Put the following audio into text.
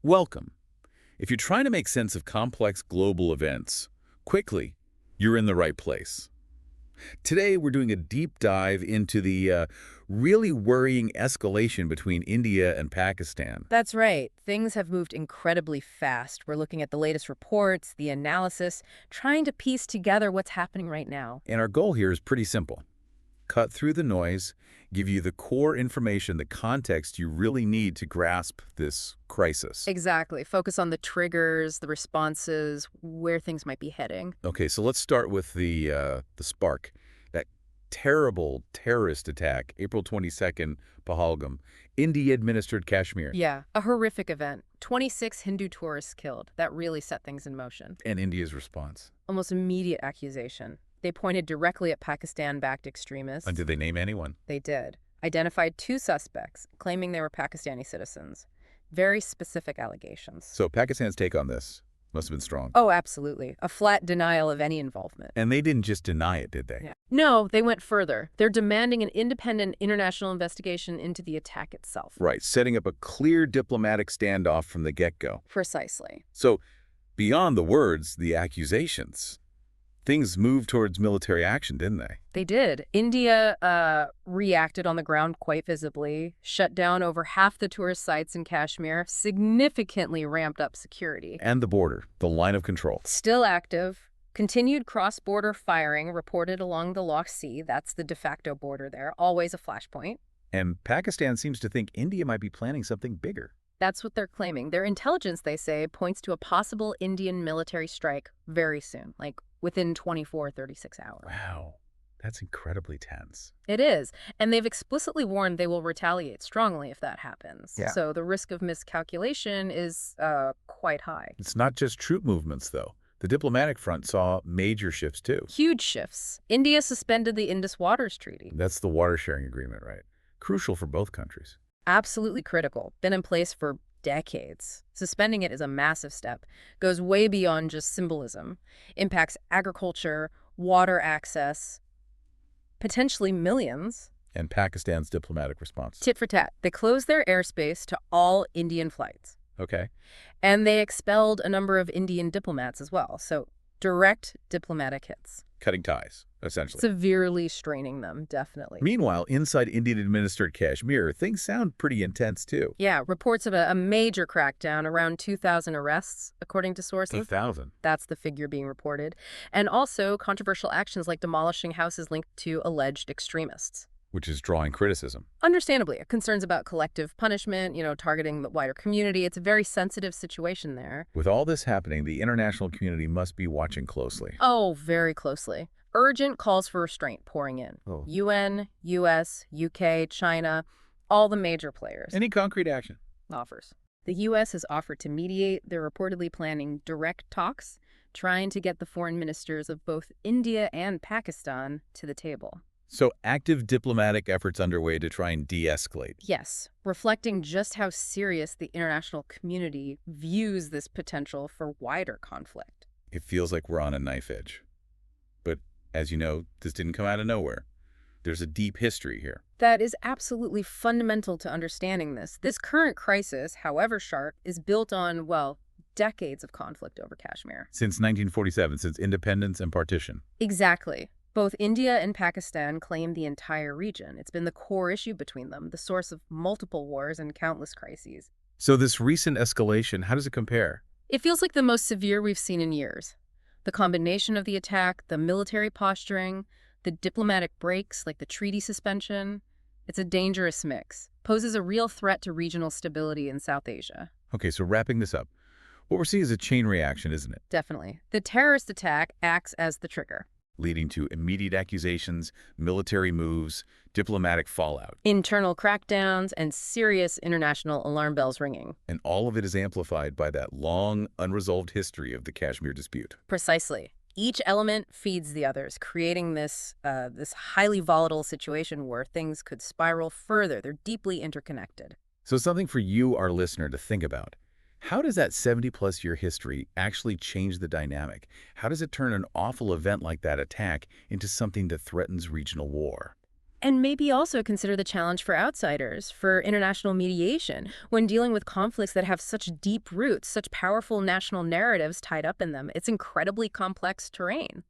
Welcome. If you're trying to make sense of complex global events quickly, you're in the right place. Today, we're doing a deep dive into the really worrying escalation between India and Pakistan. That's right. Things have moved incredibly fast. We're looking at the latest reports, the analysis, trying to piece together what's happening right now. And our goal here is pretty simple. Cut through the noise, give you the core information, the context you really need to grasp this crisis. Exactly. Focus on the triggers, the responses, where things might be heading. Okay, so let's start with the spark. That terrible terrorist attack, April 22nd, Pahalgam, India-administered Kashmir. Yeah, a horrific event. 26 Hindu tourists killed. That really set things in motion. And India's response. Almost immediate accusation. They pointed directly at Pakistan-backed extremists. And did they name anyone? They did. Identified two suspects, claiming they were Pakistani citizens. Very specific allegations. So Pakistan's take on this must have been strong. Oh, absolutely. A flat denial of any involvement. And they didn't just deny it, did they? Yeah. No, they went further. They're demanding an independent international investigation into the attack itself. Right, setting up a clear diplomatic standoff from the get-go. Precisely. So beyond the words, the accusations, things moved towards military action, didn't they? They did. India reacted on the ground quite visibly, shut down over half the tourist sites in Kashmir, significantly ramped up security. And the border, the line of control. Still active. Continued cross-border firing reported along the Loch Sea. That's the de facto border there. Always a flashpoint. And Pakistan seems to think India might be planning something bigger. That's what they're claiming. Their intelligence, they say, points to a possible Indian military strike very soon, like within 24, 36 hours. Wow, that's incredibly tense. It is. And they've explicitly warned they will retaliate strongly if that happens. Yeah. So the risk of miscalculation is quite high. It's not just troop movements, though. The diplomatic front saw major shifts, too. Huge shifts. India suspended the Indus Waters Treaty. That's the water-sharing agreement, right? Crucial for both countries. Absolutely critical. Been in place for decades. Suspending it is a massive step. Goes way beyond just symbolism. Impacts agriculture, water access, potentially millions. And Pakistan's diplomatic response. Tit for tat. They closed their airspace to all Indian flights. Okay. And they expelled a number of Indian diplomats as well. So direct diplomatic hits. Cutting ties, essentially. Severely straining them, definitely. Meanwhile, inside Indian-administered Kashmir, things sound pretty intense, too. Yeah, reports of a major crackdown, around 2,000 arrests, according to sources. 2,000? That's the figure being reported. And also controversial actions like demolishing houses linked to alleged extremists. Which is drawing criticism. Understandably, concerns about collective punishment, targeting the wider community. It's a very sensitive situation there. With all this happening, the international community must be watching closely. Oh, very closely. Urgent calls for restraint pouring in. Oh. UN, US, UK, China, all the major players. Any concrete action? Offers. The US has offered to mediate. They're reportedly planning direct talks, trying to get the foreign ministers of both India and Pakistan to the table. So active diplomatic efforts underway to try and de-escalate. Yes, reflecting just how serious the international community views this potential for wider conflict. It feels like we're on a knife edge. But as you know, this didn't come out of nowhere. There's a deep history here. That is absolutely fundamental to understanding this. This current crisis, however sharp, is built on, well, decades of conflict over Kashmir. Since 1947, since independence and partition. Exactly. Both India and Pakistan claim the entire region. It's been the core issue between them, the source of multiple wars and countless crises. So this recent escalation, how does it compare? It feels like the most severe we've seen in years. The combination of the attack, the military posturing, the diplomatic breaks like the treaty suspension, it's a dangerous mix. Poses a real threat to regional stability in South Asia. Okay, so wrapping this up, what we're seeing is a chain reaction, isn't it? Definitely. The terrorist attack acts as the trigger. Leading to immediate accusations, military moves, diplomatic fallout. Internal crackdowns and serious international alarm bells ringing. And all of it is amplified by that long, unresolved history of the Kashmir dispute. Precisely. Each element feeds the others, creating this highly volatile situation where things could spiral further. They're deeply interconnected. So something for you, our listener, to think about. How does that 70-plus year history actually change the dynamic? How does it turn an awful event like that attack into something that threatens regional war? And maybe also consider the challenge for outsiders, for international mediation, when dealing with conflicts that have such deep roots, such powerful national narratives tied up in them. It's incredibly complex terrain.